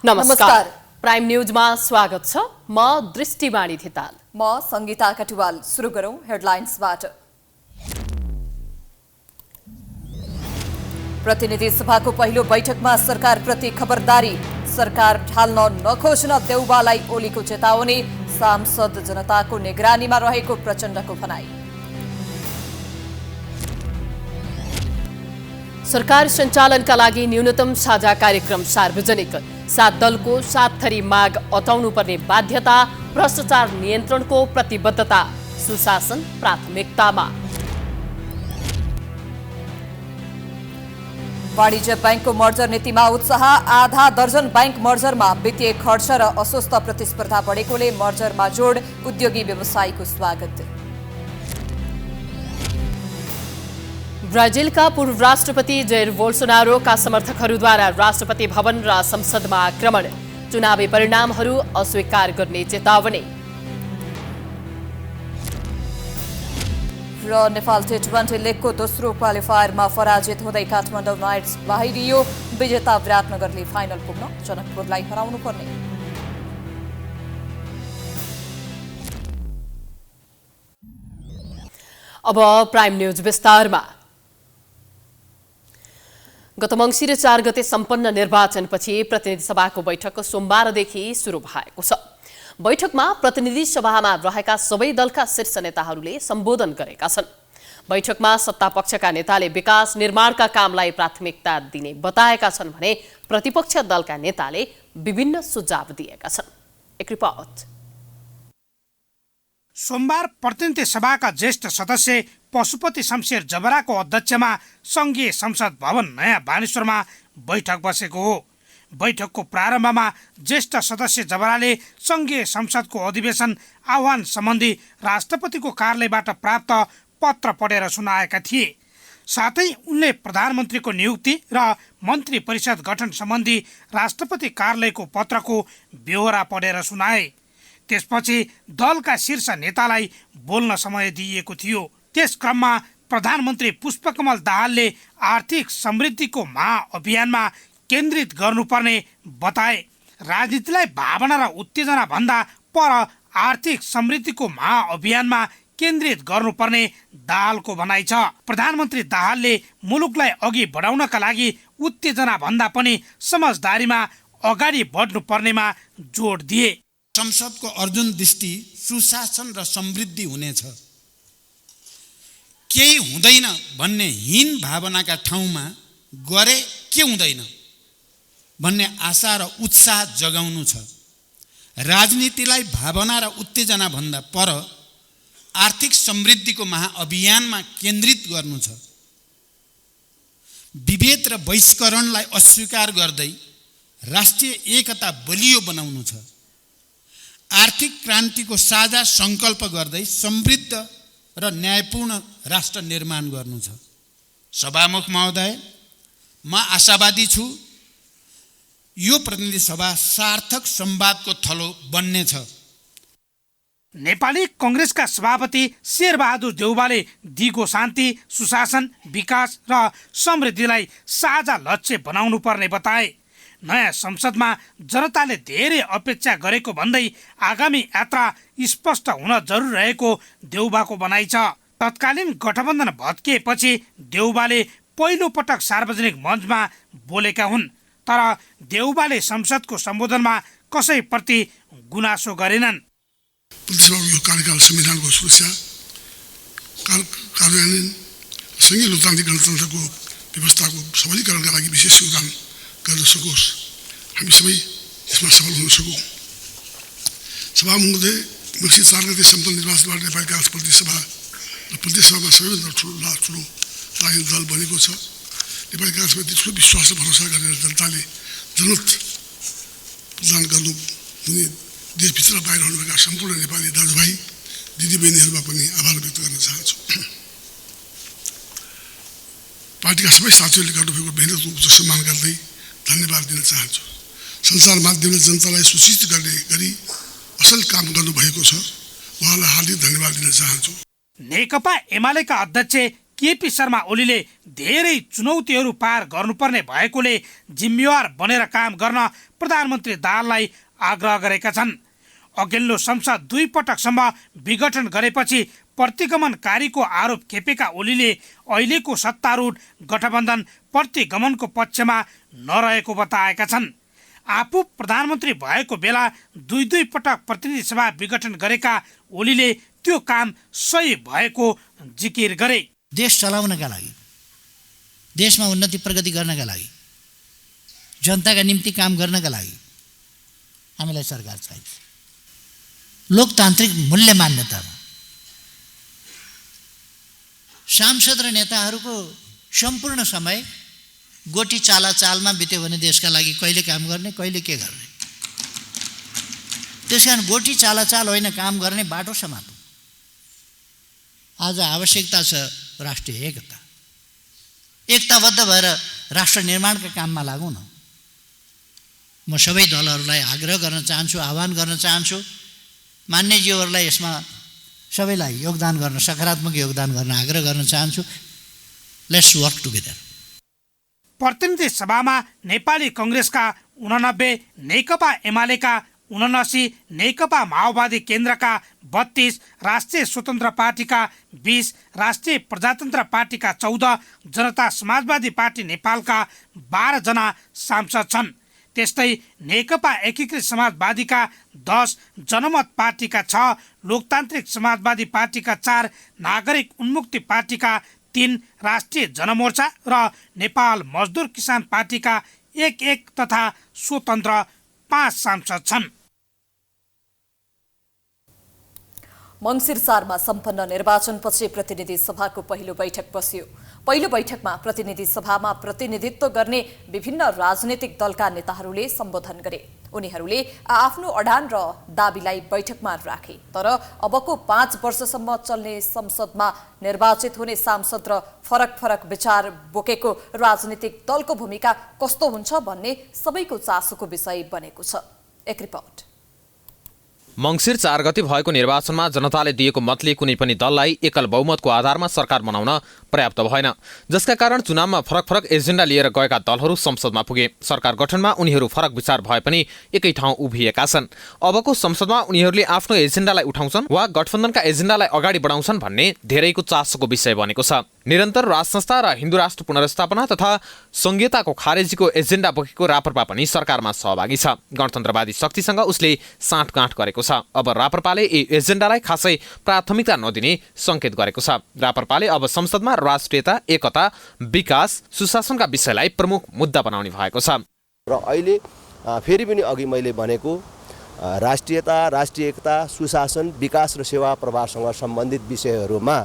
नमस्कार। प्राइम न्यूजमा स्वागत छ। म दृष्टिवाणी थिताल। म संगीता कटुवाल। सुरु गरौं हेडलाइन्सबाट। प्रतिनिधि सभाको पहिलो बैठकमा सरकारप्रति खबरदारी। सरकार ढाल्न नखोज्न देउबालाई ओलीको चेतावनी। सांसद जनताको निगरानीमा रहेको प्रचण्डको भनाई। सरकार सञ्चालनका लागि न्यूनतम साझा कार्यक्रम सार्वजनिक। 7 दलको 7 थरी माग अटाउनुपर्ने बाध्यता। भ्रष्टाचार नियन्त्रणको प्रतिबद्धता। सुशासन प्राथमिकतामा। वाणिज्य बैंकको मर्जर नीतिमा उत्साह। आधा दर्जन बैंक मर्जरमा वित्तीय खर्च र अस्वस्थ प्रतिस्पर्धा बढेकोले मर्जरमा जोड। उद्योगी व्यवसायीको स्वागत। ब्राजिलका पूर्व राष्ट्रपति जैर बोल्सोनारोका समर्थकहरूद्वारा राष्ट्रपति भवन र संसदमा आक्रमण। चुनावी परिणामहरू अस्वीकार गर्ने चेतावनी। र नेपाल T20 लिगको दोस्रो क्वालिफायरमा पराजित हुँदै काठमाडौँ नाइट्स बाहिरियो। विजेता विराटनगरले फाइनल पुग्न जनकपुरलाई हराउनु पर्ने। अब प्राइम न्यूज विस्तारमा। गत मंसिर 4 गते सम्पन्न निर्वाचनपछि प्रतिनिधि सभाको बैठक सोमबारदेखि सुरु भएको छ। बैठकमा प्रतिनिधि सभामा रहेका सबै दलका शीर्ष नेताहरूले सम्बोधन गरेका छन्। बैठकमा सत्तापक्षका नेताले विकास निर्माणका कामलाई प्राथमिकता दिने बताएका छन् भने प्रतिपक्ष दलका नेताले विभिन्न सुझाव दिएका छन्। एक रिपोर्ट। सोमबार प्रतिनिधि सभाका ज्येष्ठ सदस्य पशुपति शमशेर जबराको अध्यक्षमा संघीय संसद भवन नयाँ बानेश्वरमा बैठक बसेको हो। बैठकको प्रारम्भमा ज्येष्ठ सदस्य जबराले संघीय संसदको अधिवेशन आह्वान सम्बन्धी राष्ट्रपतिको कार्यालयबाट प्राप्त पत्र पढेर सुनाएका थिए। साथै उनले प्रधानमन्त्रीको नियुक्ति र मन्त्री परिषद गठन सम्बन्धी राष्ट्रपति कार्यालयको पत्रको ब्यहोरा पढेर सुनाए। त्यसपछि दलका शीर्ष नेतालाई बोल्न समय दिइएको थियो। त्यस क्रममा प्रधानमन्त्री पुष्पकमल दाहालले आर्थिक समृद्धिको महाअभियानमा केन्द्रित गर्नुपर्ने बताए। राजनीतिलाई भावना र उत्तेजना भन्दा पर आर्थिक समृद्धिको महाअभियानमा केन्द्रित गर्नुपर्ने दाहालको भनाइ छ। प्रधानमन्त्री दाहालले मुलुकलाई अघि बढाउनका लागि उत्तेजना भन्दा पनि समझदारीमा अगाडि बढ्नुपर्नेमा जोड दिए। संसदको अर्जुन दृष्टि सुशासन र समृद्धि हुनेछ। केही हुँदैन भन्ने हीन भावनाका ठाउँमा गरे के हुँदैन भन्ने आशा र उत्साह जगाउनु छ। राजनीतिलाई भावना र उत्तेजना भन्दा पर आर्थिक समृद्धिको महाअभियानमा केन्द्रित गर्नु छ। विभेद र बहिष्करणलाई अस्वीकार गर्दै राष्ट्रिय एकता बलियो बनाउनु छ। आर्थिक क्रान्तिको साझा सङ्कल्प गर्दै समृद्ध र न्यायपूर्ण राष्ट्र निर्माण गर्नु छ। सभामुख महोदय, म आशावादी छु यो प्रतिनिधि सभा सार्थक संवादको थलो बन्नेछ। नेपाली कांग्रेसका सभापति शेरबहादुर देउवाले दिगो शान्ति, सुशासन, विकास र समृद्धिलाई साझा लक्ष्य बनाउनु पर्ने बताए। नयाँ संसदमा जनताले धेरै अपेक्षा गरेको भन्दै आगामी यात्रा स्पष्ट हुन जरुरी रहेको देउबाको भनाइ छ। तत्कालीन गठबन्धन भत्किएपछि देउबाले पहिलो पटक सार्वजनिक मञ्चमा बोलेका हुन्। तर देउबाले संसदको सम्बोधनमा कसैप्रति गुनासो गरेनन्। यो कार्यकाल संविधानको सुरक्षा कार्यान्वयन सँगै लोकतान्त्रिक गणतन्त्रको व्यवस्थाको सबलीकरणका लागि विशेष योगदान गर्न सकोस्, हामी सबै यसमा सफल हुन सकौँ। सभामुखले मक्सिर 4 गते सम्पन्न निर्वाचनबाट नेपाली काङ्ग्रेस प्रतिनिधि सभा र प्रदेश सभामा सबैभन्दा ठुलो राजनीतिक दल बनेको छ। नेपाली काङ्ग्रेसप्रति ठुलो विश्वास र भरोसा गरेर जनताले जनमत प्रदान गर्नु हुने देशभित्र बाहिर हुनुभएका सम्पूर्ण नेपाली दाजुभाइ दिदीबहिनीहरूमा पनि आभार व्यक्त गर्न चाहन्छु। पार्टीका सबै साथीहरूले गर्नुभएको मेहनतको उच्च सम्मान गर्दै धन्यवाद दिन चाहन्छु। सञ्चार माध्यमले जनतालाई सूचित गर्ने गरी असल काम गर्नुभएको छ, उहाँलाई हार्दिक धन्यवाद दिन चाहन्छु। नेकपा एमालेका अध्यक्ष केपी शर्मा ओलीले धेरै चुनौतीहरू पार गर्नुपर्ने भएकोले जिम्मेवार बनेर काम गर्न प्रधानमन्त्री दाहाललाई आग्रह गरेका छन्। अघिल्लो संसद 2 पटकसम्म विघटन गरेपछि प्रतिगमनकारीको आरोप खेपेका ओलीले अहिलेको सत्तारूढ गठबन्धन प्रतिगमनको पक्षमा नरहेको बताएका छन्। आफू प्रधानमन्त्री भएको बेला 2 पटक प्रतिनिधि सभा विघटन गरेका ओलीले त्यो काम सही भएको जिकिर गरे। देश चलाउनका लागि, देशमा उन्नति प्रगति गर्नका लागि, जनताका निम्ति काम गर्नका लागि हामीलाई सरकार चाहिन्छ। लोकतान्त्रिक मूल्य मान्यतामा सांसद र नेताहरूको सम्पूर्ण समय गोटी चालमा बित्यो भने देशका लागि कहिले काम गर्ने, कहिले के गर्ने। त्यसकारण गोटी चाल होइन, काम गर्ने बाटो समात्नु। आज आवश्यकता छ राष्ट्रिय एकताबद्ध भएर राष्ट्र निर्माणका काममा लागौँ न। म सबै दलहरूलाई आग्रह गर्न चाहन्छु, आह्वान गर्न चाहन्छु, मान्यज्यूहरूलाई यसमा सबैलाई योगदान गर्न, सकारात्मक योगदान गर्न आग्रह गर्न चाहन्छु। Let's work together. प्रतिनिधि सभामा नेपाली कङ्ग्रेसका 89, नेकपा एमालेका 79, नेकपा माओवादी केन्द्रका 32, राष्ट्रिय स्वतन्त्र पार्टीका 20, राष्ट्रिय प्रजातन्त्र पार्टीका 14, जनता समाजवादी पार्टी नेपालका 12 जना सांसद छन्। त्यस्तै नेकपा एकीकृत समाजवादीका 10, जनमत पार्टीका 6, लोकतान्त्रिक समाजवादी पार्टीका 4, नागरिक उन्मुक्ति पार्टीका 3, राष्ट्रिय जनमोर्चा र नेपाल मजदुर किसान पार्टीका 1 तथा स्वतन्त्र 5 सांसद छन्। मङ्सिर 4मा सम्पन्न निर्वाचनपछि प्रतिनिधि सभाको पहिलो बैठक बस्यो। पहिलो बैठकमा प्रतिनिधि सभामा प्रतिनिधित्व गर्ने विभिन्न राजनीतिक दलका नेताहरूले सम्बोधन गरे। उनीहरूले आफ्नो अडान र दाबीलाई बैठकमा राखे। तर अबको 5 वर्षसम्म चल्ने संसदमा निर्वाचित हुने सांसद र फरक विचार बोकेको राजनीतिक दलको भूमिका कस्तो हुन्छ भन्ने सबैको चासोको विषय बनेको छ। एक रिपोर्ट। मङ्सिर 4 गते भएको निर्वाचनमा जनताले दिएको मतले कुनै पनि दललाई एकल बहुमतको आधारमा सरकार बनाउन पर्याप्त भएन, जसका कारण चुनावमा फरक एजेन्डा लिएर गएका दलहरू संसदमा पुगे। सरकार गठनमा उनीहरू फरक विचार भए पनि एकै ठाउँ उभिएका छन्। अबको संसदमा उनीहरूले आफ्नो एजेन्डालाई उठाउँछन् वा गठबन्धनका एजेन्डालाई अगाडि बढाउँछन् भन्ने धेरैको चासोको विषय बनेको छ। निरन्तर राजसंस्था र हिन्दू राष्ट्र पुनर्स्थापना तथा संघीयताको खारेजीको एजेन्डा बोकेको राप्रपा पनि सरकारमा सहभागी छ। गणतन्त्रवादी शक्तिसँग उसले साँठगाँठ गरेको छ। अब राप्रपाले यी एजेन्डालाई खासै प्राथमिकता नदिने संकेत गरेको छ। राप्रपाले अब संसदमा राष्ट्रियता, एकता, विकास, सुशासनका विषयलाई प्रमुख मुद्दा बनाउने भएको छ। र अहिले फेरि पनि अघि मैले भनेको राष्ट्रियता, राष्ट्रिय एकता, सुशासन, विकास र सेवा प्रवाहसँग सम्बन्धित विषयहरूमा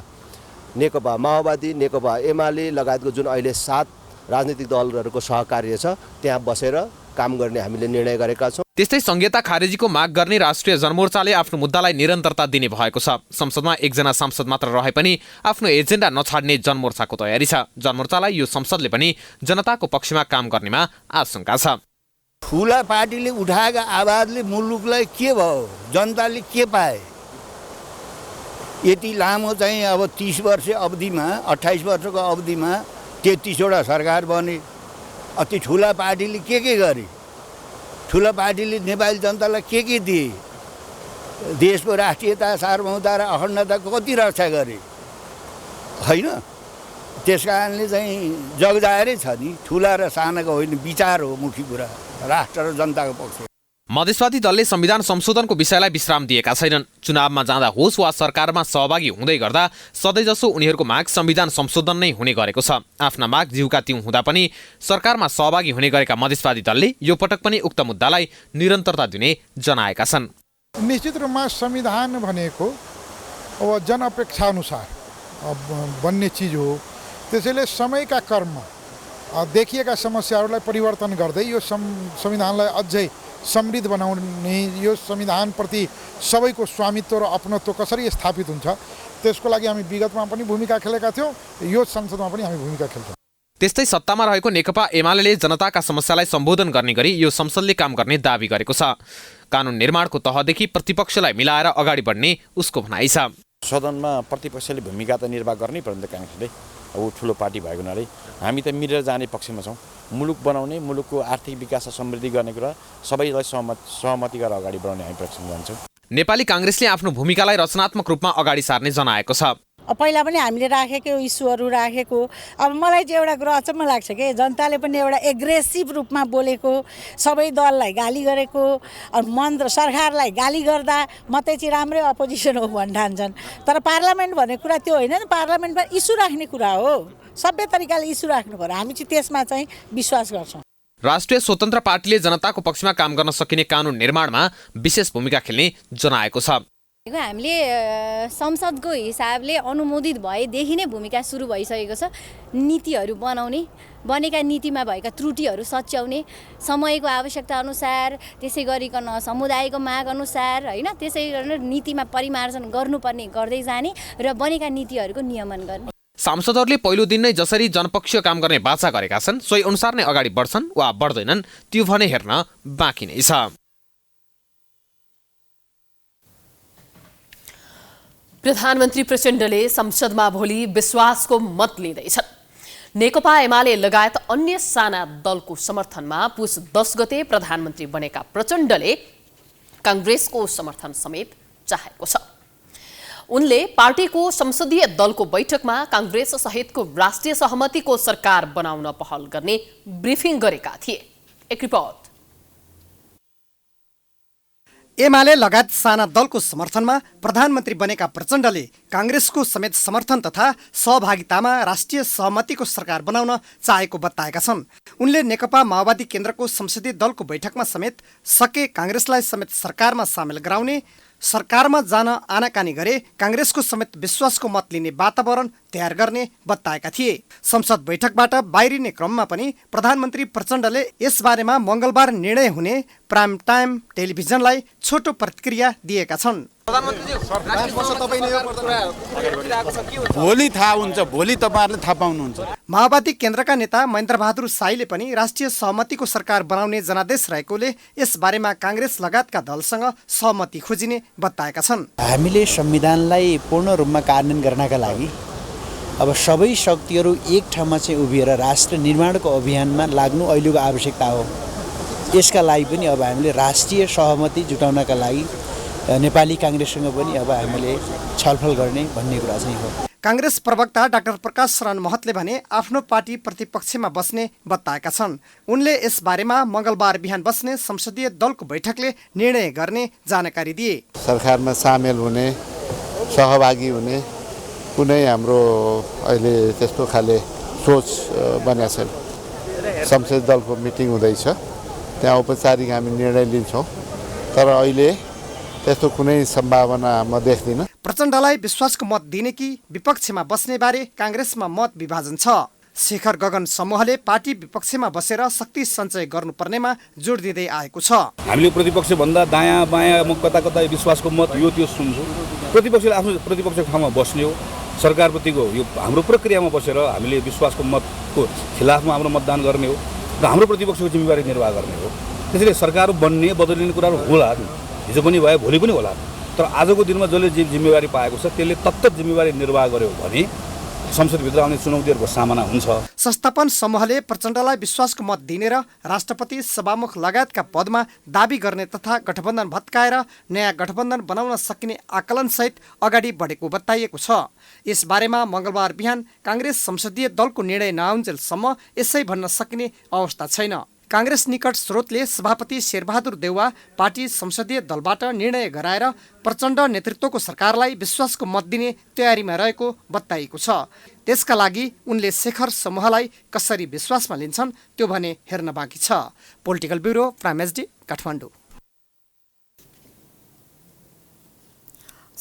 नेकपा माओवादी, नेकपा एमाले लगायतको जुन अहिले 7 राजनीतिक दलहरूको सहकार्य छ, त्यहाँ बसेर काम गर्ने हामीले निर्णय गरेका छौँ। त्यस्तै संघीयता खारेजीको माग गर्ने राष्ट्रिय जनमोर्चाले आफ्नो मुद्दालाई निरन्तरता दिने भएको छ। संसदमा 1 जना सांसद मात्र रहे पनि आफ्नो एजेन्डा नछाड्ने जनमोर्चाको तयारी छ। जनमोर्चालाई यो संसदले पनि जनताको पक्षमा काम गर्नेमा आशंका छ। ठुला पार्टीले उठाएका आवाजले मुलुकलाई के भयो, जनताले के पाए? यति लामो चाहिँ अब 30 वर्ष अवधिमा, 28 वर्षको अवधिमा 33 वटा सरकार बने। अति ठुला पार्टीले के गरे? ठुला पार्टीले नेपाली जनतालाई के दिए? देशको राष्ट्रियता, सार्वभौमता र अखण्डता कति रक्षा गरे? होइन, त्यस कारणले चाहिँ जगजाहेरै छ नि। ठुला र सानाको होइन, विचार हो मुख्य कुरा, राष्ट्र र जनताको पक्ष। मधेसवादी दलले संविधान संशोधनको विषयलाई विश्राम दिएका छैनन्। चुनावमा जाँदा होस् वा सरकारमा सहभागी हुँदै गर्दा सधैँजसो उनीहरूको माग संविधान संशोधन नै हुने गरेको छ। आफ्ना माग जिउका तिउँ हुँदा पनि सरकारमा सहभागी हुने गरेका मधेसवादी दलले यो पटक पनि उक्त मुद्दालाई निरन्तरता दिने जनाएका छन्। निश्चित रूपमा संविधान भनेको अब जनअपेक्षा अनुसार बन्ने चिज हो। त्यसैले समयका कर्म देखिएका समस्याहरूलाई परिवर्तन गर्दै यो संविधानलाई अझै समृद्ध बनाउने, यो संविधानप्रति सबैको स्वामित्व र अपनत्व कसरी स्थापित हुन्छ त्यसको लागि हामी विगतमा पनि भूमिका खेलेका थियौँ, यो संसदमा पनि हामी भूमिका खेल्छौँ। त्यस्तै सत्तामा रहेको नेकपा एमाले जनताका समस्यालाई सम्बोधन गर्ने गरी यो संसदले काम गर्ने दाबी गरेको छ। कानुन निर्माणको तहदेखि प्रतिपक्षलाई मिलाएर अगाडि बढ्ने उसको भनाइ छ। सदनमा प्रतिपक्षले भूमिका त निर्वाह गर्नै पर्छ काङ्ग्रेसले। ऊ ठुलो पार्टी भएको हुनाले हामी त मिलेर जाने पक्षमा छौँ। मुलुक बनाउने, मुलुकको आर्थिक विकास र समृद्धि गर्ने कुरा सबैलाई सहमति गरेर अगाडि बढाउने हामी पक्षमा जान्छौँ। नेपाली काङ्ग्रेसले आफ्नो भूमिकालाई रचनात्मक रूपमा अगाडि सार्ने जनाएको छ। पहिला पनि हामीले राखेको इस्युहरू राखेको, अब मलाई चाहिँ एउटा कुरा अचम्म लाग्छ कि जनताले पनि एउटा एग्रेसिभ रूपमा बोलेको, सबै दललाई गाली गरेको, मन्त्र सरकारलाई गाली गर्दा मात्रै चाहिँ राम्रै अपोजिसन हो भन्न ठान्छन्। तर पार्लियामेन्ट भन्ने कुरा त्यो होइन नि, पार्लियामेन्टमा इस्यु राख्ने कुरा हो, सबै तरिकाले इस्यु राख्नु पर्यो। हामी चाहिँ त्यसमा चाहिँ विश्वास गर्छौँ। राष्ट्रिय स्वतन्त्र पार्टीले जनताको पक्षमा काम गर्न सकिने कानुन निर्माणमा विशेष भूमिका खेल्ने जनाएको छ। हामीले संसदको हिसाबले अनुमोदित भएदेखि नै भूमिका सुरु भइसकेको छ। नीतिहरू बनाउने, बनेका नीतिमा भएका त्रुटिहरू सच्याउने, समयको आवश्यकता अनुसार, त्यसै गरिकन समुदायको माग अनुसार होइन, त्यसै गरेर नीतिमा परिमार्जन गर्नुपर्ने गर्दै जाने र बनेका नीतिहरूको नियमन गर्ने। सांसदहरूले पहिलो दिन नै जसरी जनपक्षीय काम गर्ने बाचा गरेका छन् सोही अनुसार नै अगाडि बढ्छन् वा बढ्दैनन् त्यो भने हेर्न बाँकी नै छ। प्रधानमन्त्री प्रचण्डले संसदमा भोलि विश्वासको मत लिँदैछन्। नेकपा एमाले लगायत अन्य साना दलको समर्थनमा पुस 10 गते प्रधानमन्त्री बनेका प्रचण्डले काङ्ग्रेसको समर्थन समेत चाहेको छ। उनले पार्टीको संसदीय दलको बैठकमा काङ्ग्रेस सहितको राष्ट्रिय सहमतिको सरकार बनाउन पहल गर्ने ब्रिफिङ गरेका थिए। एक रिपोर्ट। एमाले लगायत साना दलको समर्थनमा प्रधानमन्त्री बनेका प्रचण्डले काङ्ग्रेसको समेत समर्थन तथा सहभागितामा राष्ट्रिय सहमतिको सरकार बनाउन चाहेको बताएका छन्। उनले नेकपा माओवादी केन्द्रको संसदीय दलको बैठकमा समेत सके काङ्ग्रेसलाई समेत सरकारमा सामेल गराउने, सरकारमा जान आनाकानी गरे काङ्ग्रेसको समेत विश्वासको मत लिने वातावरण तयार गर्ने बताएका थिए। संसद बैठकबाट बाहिरिने क्रममा पनि प्रधानमन्त्री प्रचण्डले यसबारेमा मङ्गलबार निर्णय हुने प्राइम टाइम टेलिभिजनलाई छोटो प्रतिक्रिया दिएका छन्। भोलि थाहा हुन्छ, भोलि तपाईँहरूले थाहा पाउनुहुन्छ। माओवादी केन्द्रका नेता महेन्द्र बहादुर साईले पनि राष्ट्रिय सहमतिको सरकार बनाउने जनादेश रहेकोले यसबारेमा काङ्ग्रेस लगायतका दलसँग सहमति खोजिने बताएका छन्। हामीले संविधानलाई पूर्ण रूपमा कार्यान्वयन गर्नका लागि अब सबै शक्तिहरू एक ठाउँमा चाहिँ उभिएर राष्ट्र निर्माणको अभियानमा लाग्नु अहिलेको आवश्यकता हो। यसका लागि पनि अब हामीले राष्ट्रिय सहमति जुटाउनका लागि नेपाली काङ्ग्रेससँग पनि अब हामीले छलफल गर्ने भन्ने कुरा चाहिँ हो। काङ्ग्रेस प्रवक्ता डाक्टर प्रकाश शरण महतले भने आफ्नो पार्टी प्रतिपक्षमा बस्ने बताएका छन्। उनले यसबारेमा मङ्गलबार बिहान बस्ने संसदीय दलको बैठकले निर्णय गर्ने जानकारी दिए। सरकारमा सामेल हुने, सहभागी हुने कुनै हाम्रो अहिले त्यस्तो खाले सोच बनेको छैन। संसदीय दलको मिटिङ हुँदैछ, त्यहाँ औपचारिक हामी निर्णय लिन्छौँ, तर अहिले त्यस्तो कुनै सम्भावना म देख्दिनँ। प्रचण्डलाई विश्वासको मत दिने कि विपक्षमा बस्ने बारे काङ्ग्रेसमा मत विभाजन छ। शेखर गगन समूहले पार्टी विपक्षमा बसेर शक्ति सञ्चय गर्नुपर्नेमा जोड दिँदै आएको छ। हामीले प्रतिपक्ष भन्दा दायाँ बायाँ म कता कता विश्वासको मत यो त्यो सुन्छौँ। प्रतिपक्षले आफ्नो प्रतिपक्षको ठाउँमा बस्ने हो। सरकारप्रतिको यो हाम्रो प्रक्रियामा बसेर हामीले विश्वासको मतको खिलाफमा हाम्रो मतदान गर्ने हो र हाम्रो प्रतिपक्षको जिम्मेवारी निर्वाह गर्ने हो। त्यसैले सरकार बन्ने बदलिने कुराहरू होला, हिजो पनि भयो, भोलि पनि होला, तर आजको दिनमा जसले जिम्मेवारी पाएको छ त्यसले तत्त जिम्मेवारी निर्वाह गर्यो भने संसदभित्र आउने चुनौतीहरूको सामना हुन्छ। संस्थापन समूहले प्रचण्डलाई विश्वासको मत दिने र राष्ट्रपति सभामुख लगायतका पदमा दाबी गर्ने तथा गठबन्धन भत्काएर नयाँ गठबन्धन बनाउन सकिने आकलनसहित अगाडि बढेको बताइएको छ। यसबारेमा मङ्गलबार बिहान काङ्ग्रेस संसदीय दलको निर्णय नआउन्जेलसम्म यसै भन्न सकिने अवस्था छैन। काङ्ग्रेस निकट स्रोतले सभापति शेरबहादुर देउवा पार्टी संसदीय दलबाट निर्णय गराएर प्रचण्ड नेतृत्वको सरकारलाई विश्वासको मत दिने तयारीमा रहेको बताइएको छ। त्यसका लागि उनले शेखर समूहलाई कसरी विश्वासमा लिन्छन् त्यो भने हेर्न बाँकी छ। Political bureau prime HD Kathmandu.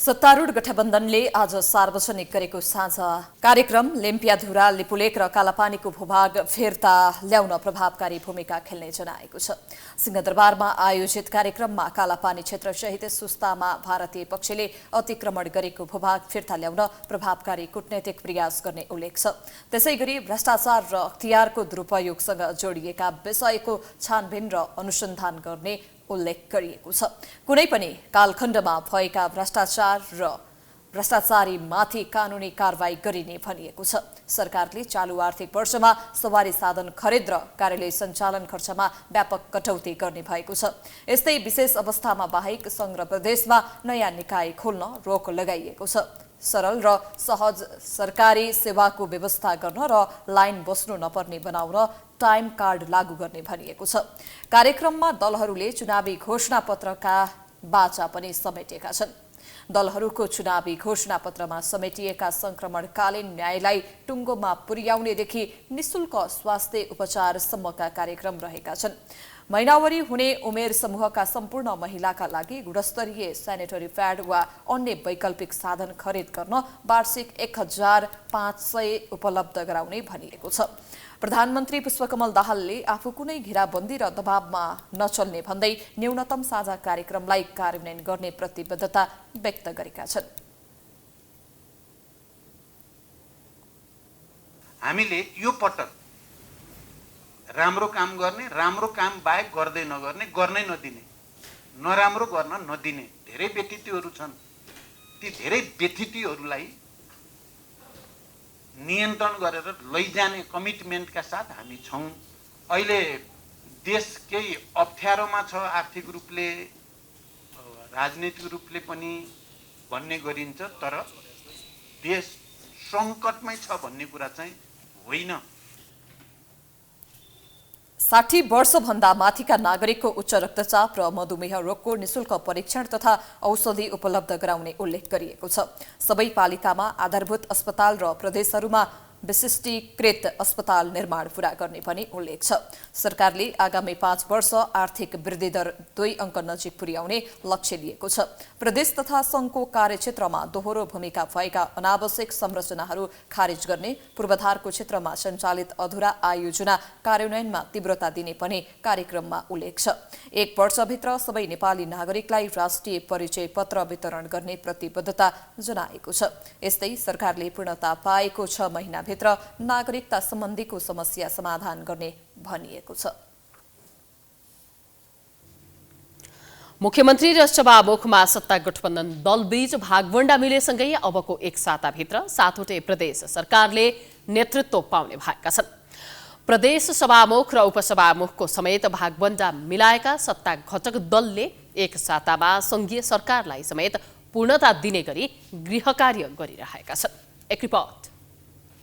सत्तारूढ गठबन्धनले आज सार्वजनिक गरेको साझा कार्यक्रम लेम्पियाधुरा, लिपुलेक र कालापानीको भूभाग फिर्ता ल्याउन प्रभावकारी भूमिका खेल्ने जनाएको छ। सिंहदरबारमा आयोजित कार्यक्रममा कालापानी क्षेत्रसहित सुस्तामा भारतीय पक्षले अतिक्रमण गरेको भूभाग फिर्ता ल्याउन प्रभावकारी कूटनैतिक प्रयास गर्ने उल्लेख छ। त्यसैगरी भ्रष्टाचार र अख्तियारको दुरुपयोगसँग जोडिएका विषयको छानबिन र अनुसन्धान गर्ने उल्लेख गरिएको छ। कुनै पनि कालखण्डमा भएका भ्रष्टाचार र भ्रष्टाचारीमाथि कानुनी कारबाही गरिने भनिएको छ। सरकारले चालु आर्थिक वर्षमा सवारी साधन खरिद र कार्यालय सञ्चालन खर्चमा व्यापक कटौती गर्ने भएको छ। यस्तै विशेष अवस्थामा बाहेक सङ्घ र प्रदेशमा नयाँ निकाय खोल्न रोक लगाइएको छ। सरल र सहज सरकारी सेवाको व्यवस्था गर्न र लाइन बस्नु नपर्ने बनाउन टाइम कार्ड लागू गर्ने भनिएको छ। कार्यक्रममा दलहरूले चुनावी घोषणापत्रका बाचा पनि समेटेका छन्। दलहरूको चुनावी घोषणापत्रमा समेटिएका संक्रमणकालीन न्यायलाई टुङ्गोमा पुर्याउनेदेखि निशुल्क स्वास्थ्य उपचारसम्मका कार्यक्रम रहेका छन्। महिनावरी हुने उमेर समूहका सम्पूर्ण महिलाका लागि गुणस्तरीय सेनिटरी प्याड वा अन्य वैकल्पिक साधन खरिद गर्न वार्षिक 1500 उपलब्ध गराउने भनिएको छ। प्रधानमन्त्री पुष्पकमल दाहालले आफू कुनै घेराबन्दी र दबावमा नचल्ने भन्दै न्यूनतम साझा कार्यक्रमलाई कार्यान्वयन गर्ने प्रतिबद्धता व्यक्त गरेका छन्। हामीले यो पटक राम्रो काम गर्ने, राम्रो काम बाहेक गर्दै नगर्ने, गर्नै नदिने, नराम्रो गर्न नदिने धेरै व्यतिथिहरू छन्। ती धेरै व्यतिथिहरूलाई नियन्त्रण गरेर लैजाने कमिटमेन्टका साथ हामी छौँ। अहिले देश केही अप्ठ्यारोमा छ, आर्थिक रूपले, राजनीतिक रूपले पनि भन्ने गरिन्छ, तर देश सङ्कटमै छ भन्ने कुरा चाहिँ होइन। 60 वर्षभन्दा माथिका नागरिकको उच्च रक्तचाप र मधुमेह रोगको निशुल्क परीक्षण तथा औषधि उपलब्ध गराउने उल्लेख गरिएको छ। सबै पालिकामा आधारभूत अस्पताल र प्रदेशहरूमा विशिष्टीकृत अस्पताल निर्माण पूरा गर्ने पनि उल्लेख छ। सरकारले आगामी 5 वर्ष आर्थिक वृद्धि दर 2 अङ्क नजिक पुर्याउने लक्ष्य लिएको छ। प्रदेश तथा सङ्घको कार्यक्षेत्रमा दोहोरो भूमिका भएका अनावश्यक संरचनाहरू खारेज गर्ने, पूर्वाधारको क्षेत्रमा सञ्चालित अधुरा आय योजना कार्यान्वयनमा तीव्रता दिने पनि कार्यक्रममा उल्लेख छ। 1 वर्षभित्र सबै नेपाली नागरिकलाई राष्ट्रिय परिचय पत्र वितरण गर्ने प्रतिबद्धता जनाएको छ। यस्तै सरकारले पूर्णता पाएको 6 महिनाभित्र नागरिकता सम्बन्धीको समस्या समाधान गर्ने भनिएको छ। मुख्यमन्त्री र सभामुखमा सत्ता गठबन्धन दलबीच भागवण्डा मिलेसँगै अबको 1 साताभित्र 7वटै प्रदेश सरकारले नेतृत्व पाउने भएका छन्। प्रदेश सभामुख र उपसभामुखको समेत भागवण्डा मिलाएका सत्ता घटक दलले 1 सातामा संघीय सरकारलाई समेत पूर्णता दिने गरी गृह कार्य गरिरहेका छन्। एक रिपोर्ट।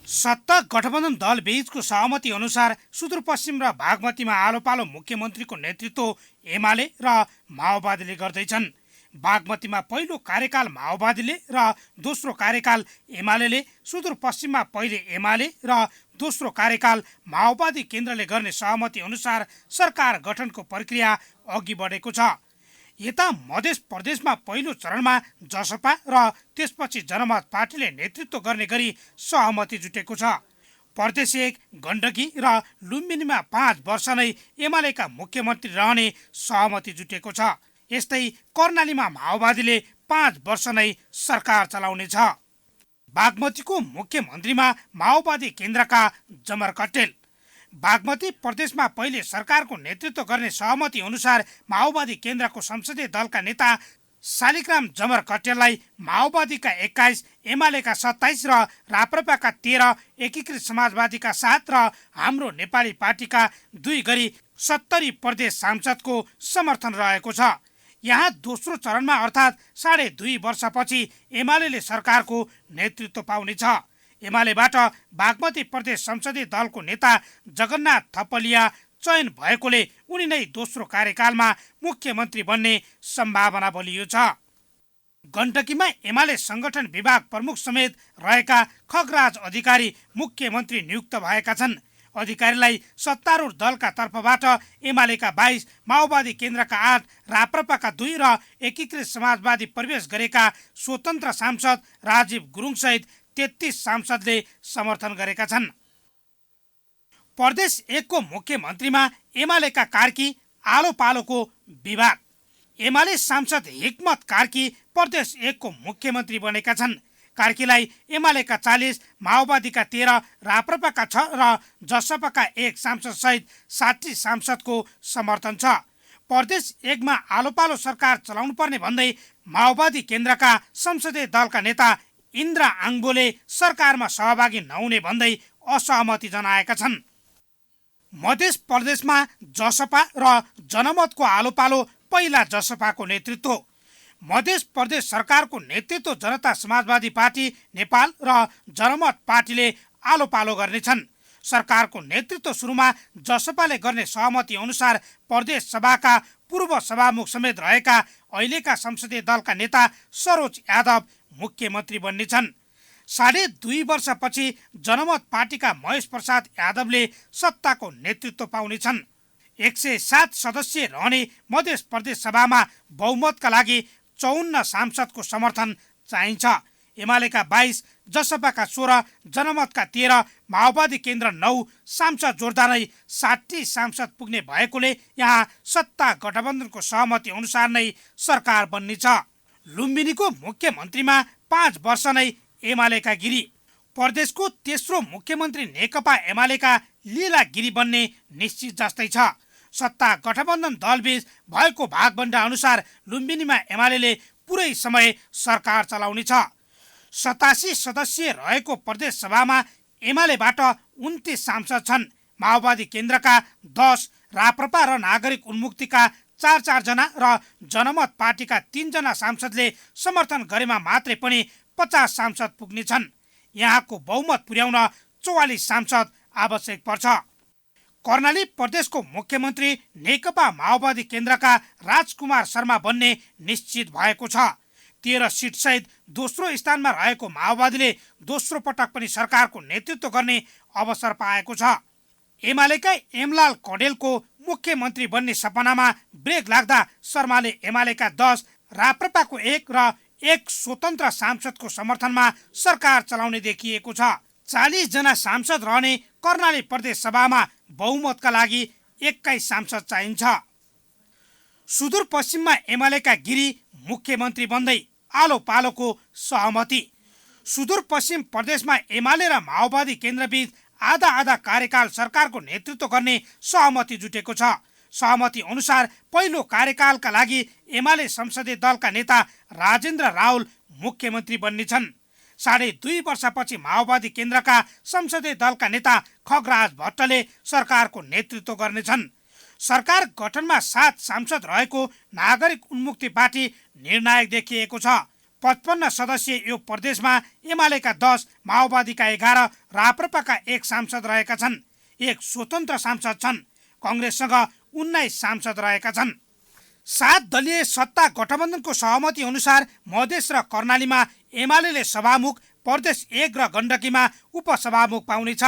सत्ता गठबन्धन दल बीचको सहमति अनुसार सुदूरपश्चिम र बागमतीमा आलो पालो मुख्यमन्त्रीको नेतृत्व एमाले र माओवादीले गर्दैछन्। बागमतीमा पहिलो कार्यकाल माओवादीले र दोस्रो कार्यकाल एमाले, सुदूरपश्चिममा पहिले एमाले र दोस्रो कार्यकाल माओवादी केन्द्रले गर्ने सहमति अनुसार सरकार गठनको प्रक्रिया अघि बढेको छ। यता मध्य प्रदेशमा पहिलो चरणमा जसपा र त्यसपछि जनमत पार्टीले नेतृत्व गर्ने गरी सहमति जुटेको छ। प्रदेश 1 गण्डकी र लुम्बिनीमा 5 वर्ष नै एमालेका मुख्यमन्त्री रहने सहमति जुटेको छ। यस्तै कर्णालीमा माओवादीले 5 वर्ष नै सरकार चलाउनेछ। बागमतीको मुख्यमन्त्रीमा माओवादी केन्द्रका जमर कट्टेल, बागमती प्रदेशमा पहिले सरकारको नेतृत्व गर्ने सहमति अनुसार माओवादी केन्द्रको संसदीय दलका नेता शालिग्राम जमर कट्टेललाई माओवादीका 21, एमालेका 27 र राप्रपाका 13, एकीकृत समाजवादीका 7 र हाम्रो नेपाली पार्टीका 2 गरी 70 प्रदेश सांसदको समर्थन रहेको छ। यहाँ दोस्रो चरणमा अर्थात् 2.5 वर्षपछि एमाले सरकारको नेतृत्व पाउनेछ। एमालेबाट बागमती प्रदेश संसदीय दलको नेता जगन्नाथ थपलिया चयन भएकोले उनी नै दोस्रो कार्यकालमा मुख्यमन्त्री बन्ने सम्भावना बलियो छ। गण्डकीमा एमाले संगठन विभाग प्रमुख समेत रहेका खगराज अधिकारी मुख्यमन्त्री नियुक्त भएका छन्। अधिकारीलाई सत्तारूढ दलका तर्फबाट एमालेका 22, माओवादी केन्द्रका 8, राप्रपाका 2 र एकीकृत समाजवादी प्रवेश गरेका स्वतन्त्र सांसद राजीव गुरुङ सहित 33 सांसदले समर्थन गरेका छन्। प्रदेश 1 को मुख्यमन्त्रीमा एमालेका कार्की आलो पालोको विवाद। एमाले सांसद हिक्मत कार्की प्रदेश 1 को मुख्यमन्त्री बनेका छन्। कार्कीलाई एमालेका 40, माओवादीका 13, राप्रपाका 6 र जसपाका 1 सांसद सहित 60 सांसदको समर्थन छ। प्रदेश 1 मा आलोपालो सरकार चलाउनु पर्ने भन्दै माओवादी केन्द्रका संसदीय दलका नेता इन्द्र आङ्बोले सरकारमा सहभागी नहुने भन्दै असहमति जनाएका छन्। मध्य प्रदेशमा जसपा र जनमतको आलोपालो पहिला जसपाको नेतृत्व, मध्य प्रदेश सरकारको नेतृत्व जनता समाजवादी पार्टी नेपाल र जनमत पार्टीले आलोपालो गर्नेछन्। सरकारको नेतृत्व सुरुमा जसपाले गर्ने सहमति अनुसार प्रदेश सभाका पूर्व सभामुख समेत रहेका अहिलेका संसदीय दलका नेता सरोज यादव मुख्यमन्त्री बन्नेछन्। 2.5 वर्षपछि जनमत पार्टीका महेश प्रसाद यादवले सत्ताको नेतृत्व पाउनेछन्। 107 सदस्य रहने मध्य प्रदेश सभामा बहुमतका लागि 54 सांसदको समर्थन चाहिन्छ। एमालेका 22, जसपाका 16, जनमतका 13, माओवादी केन्द्र 9 सांसद जोड्दा नै 60 सांसद पुग्ने भएकोले यहाँ सत्ता गठबन्धनको सहमति अनुसार नै सरकार बन्नेछ। लुम्बिनीको मुख्यमन्त्रीमा 5 वर्ष नै एमालेका गिरी, प्रदेशको तेस्रो मुख्यमन्त्री नेकपा एमालेका लीला गिरी बन्ने निश्चित जस्तै छ। सत्ता गठबन्धन दलबीच भएको भागबण्डा अनुसार लुम्बिनीमा एमाले पुरै समय सरकार चलाउनेछ। 87 सदस्य रहेको प्रदेश सभामा एमालेबाट 29 सांसद छन्। माओवादी केन्द्रका 10, राप्रपा र नागरिक उन्मुक्तिका 4 जना र जनमत पार्टीका 3 जना सांसदले समर्थन गरेमा मात्रै पनि 50 सांसद पुग्नेछन्। यहाँको बहुमत पुर्याउन 44 सांसद आवश्यक पर्छ। कर्णाली प्रदेशको मुख्यमन्त्री नेकपा माओवादी केन्द्रका राजकुमार शर्मा बन्ने निश्चित भएको छ। 13 सिट सहित दोस्रो स्थानमा रहेको माओवादीले दोस्रो पटक पनि सरकारको नेतृत्व गर्ने अवसर पाएको छ। एमालेका एमलाल कडेलको मुख्यमन्त्री बन्ने सपनामा ब्रेक लाग्दा शर्माले एमालेका 10, राप्रपाको 1 र 1 स्वतन्त्र सांसदको समर्थनमा सरकार चलाउने देखिएको छ। 40 जना सांसद रहने कर्णाली प्रदेश सभामा बहुमतका लागि 21 सांसद चाहिन्छ। सुदूरपश्चिममा एमालेका गिरी मुख्यमन्त्री बन्दै आलो पालोको सहमति। सुदूरपश्चिम प्रदेशमा एमाले र माओवादी केन्द्रबीच आधा कार्यकाल सरकारको नेतृत्व गर्ने सहमति जुटेको छ। सहमति अनुसार पहिलो कार्यकालका लागि एमाले संसदीय दलका नेता राजेन्द्र रावल मुख्यमन्त्री बन्नेछन्। 2.5 वर्षपछि माओवादी केन्द्रका संसदीय दलका नेता खगराज भट्टले सरकारको नेतृत्व गर्नेछन्। सरकार गठनमा 7 सांसद रहेको नागरिक उन्मुक्ति पार्टी निर्णायक देखिएको छ। 55 सदस्य यो प्रदेशमा एमालेका 10, माओवादीका 11, राप्रपाका 1 सांसद रहेका छन्। 1 स्वतन्त्र सांसद छन्। कङ्ग्रेससँग 19 सांसद रहेका छन्। 7 दलीय सत्ता गठबन्धनको सहमति अनुसार मधेस र कर्णालीमा एमाले सभामुख, प्रदेश 1 र गण्डकीमा उपसभामुख पाउनेछ।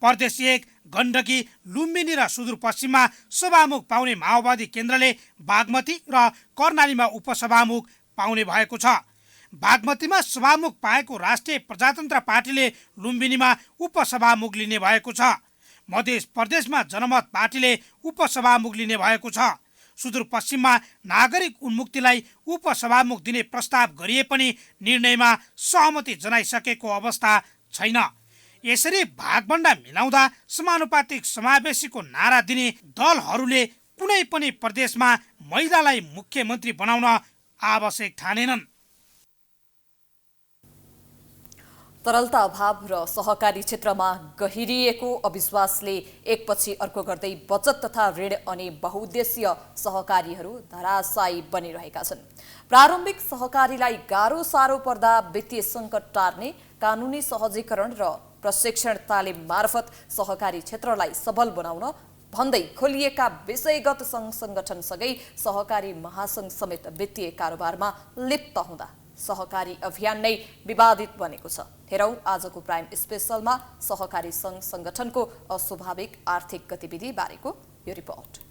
प्रदेश 1, गण्डकी, लुम्बिनी र सुदूरपश्चिममा सभामुख पाउने माओवादी केन्द्रले बागमती र कर्णालीमा उपसभामुख पाउने भएको छ। बागमतीमा सभामुख पाएको राष्ट्रिय प्रजातन्त्र पार्टीले लुम्बिनीमा उपसभामुख लिने भएको छ। मध्य प्रदेशमा जनमत पार्टीले उपसभामुख लिने भएको छ। सुदूरपश्चिममा नागरिक उन्मुक्तिलाई उपसभामुख दिने प्रस्ताव गरिए पनि निर्णयमा सहमति जनाइसकेको अवस्था छैन। यसरी भागबण्डा मिलाउँदा समानुपातिक समावेशीको नारा दिने दलहरूले कुनै पनि प्रदेशमा महिलालाई मुख्यमन्त्री बनाउन आवश्यक ठानेनन्। तरलता अभाव र सहकारी क्षेत्रमा गहिरिएको अविश्वासले एकपछि अर्को गर्दै बचत तथा ऋण अनि बहुद्देश्य सहकारीहरू धराशायी बनिरहेका छन्। प्रारम्भिक सहकारीलाई गाह्रो साह्रो पर्दा वित्तीय सङ्कट टार्ने कानुनी सहजीकरण र प्रशिक्षण तालिम मार्फत सहकारी क्षेत्रलाई सबल बनाउन भन्दै खोलिएका विषयगत सङ्घ सङ्गठनसँगै सहकारी महासङ्घ समेत वित्तीय कारोबारमा लिप्त हुँदा सहकारी अभियान नै विवादित बनेको छ। हेरौँ आजको प्राइम स्पेशलमा सहकारी सङ्घ सङ्गठनको अस्वाभाविक आर्थिक गतिविधि बारेको यो रिपोर्ट।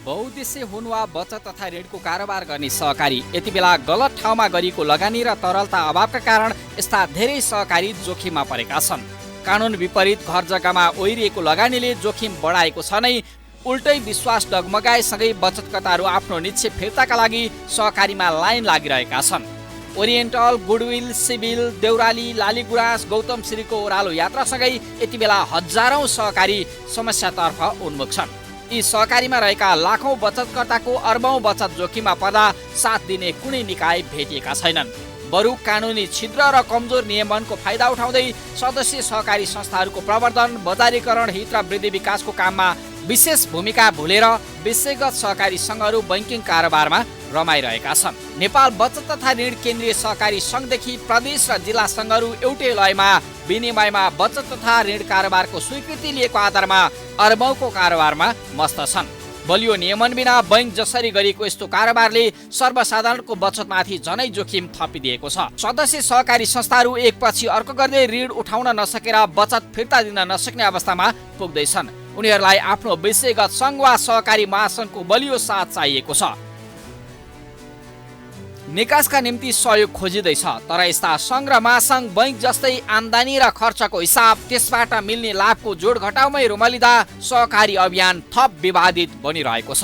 बहुद्देश्य हुन वा बचत तथा ऋणको कारोबार गर्ने सहकारी यति बेला गलत ठाउँमा गरिएको लगानी र तरलता अभावका कारण यस्ता धेरै सहकारी जोखिममा परेका छन्। कानुन विपरीत घर जग्गामा ओइरिएको लगानीले जोखिम बढाएको छ नै उल्टै विश्वास डगमगाएसँगै बचतकर्ताहरू आफ्नो निश्चय फिर्ताका लागि सहकारीमा लाइन लागिरहेका छन्। Oriental, Goodwill, Civil, Deurali, Laliguras, Gautam श्रीको ओह्रालो यात्रासँगै यति बेला हजारौं सहकारी समस्यातर्फ उन्मुख छन्। यी सहकारीमा रहेका लाखौं बचतकर्ताको अर्बौं बचत जोखिममा पर्दा साथ दिने कुनै निकाय भेटिएका छैनन्। बरु कानुनी छिद्र र कमजोर नियमनको फाइदा उठाउँदै सदस्य सहकारी संस्थाहरूको प्रवर्धन, बजारीकरण, हित र वृद्धि विकासको काममा विशेष भूमिका भुलेर विषयगत सहकारी सङ्घहरू बैंकिङ कारोबारमा रमाइरहेका छन्। नेपाल बचत तथा ऋण केन्द्रीय सहकारी सङ्घदेखि प्रदेश र जिल्ला सङ्घहरू एउटै लयमा विनिमयमा बचत तथा ऋण कारोबारको स्वीकृति लिएको आधारमा अर्बौंको कारोबारमा मस्त छन्। बलियो नियमन बिना बैंक जसरी गरेको यस्तो कारोबारले सर्वसाधारणको बचतमाथि झनै जोखिम थपिदिएको छ। सदस्य सहकारी संस्थाहरू एकपछि अर्को गर्दै ऋण उठाउन नसकेर बचत फिर्ता दिन नसक्ने अवस्थामा पुग्दैछन्। उनीहरूलाई आफ्नो विषयगत सङ्घ वा सहकारी महासङ्घको बलियो साथ चाहिएको छ। निकासका निम्ति सहयोग खोजिँदैछ, तर यस्ता सङ्घ र महासङ्घ बैंक जस्तै आम्दानी र खर्चको हिसाब, त्यसबाट मिल्ने लाभको जोड घटाउमै रुमलिँदा सहकारी अभियान थप विवादित बनिरहेको छ।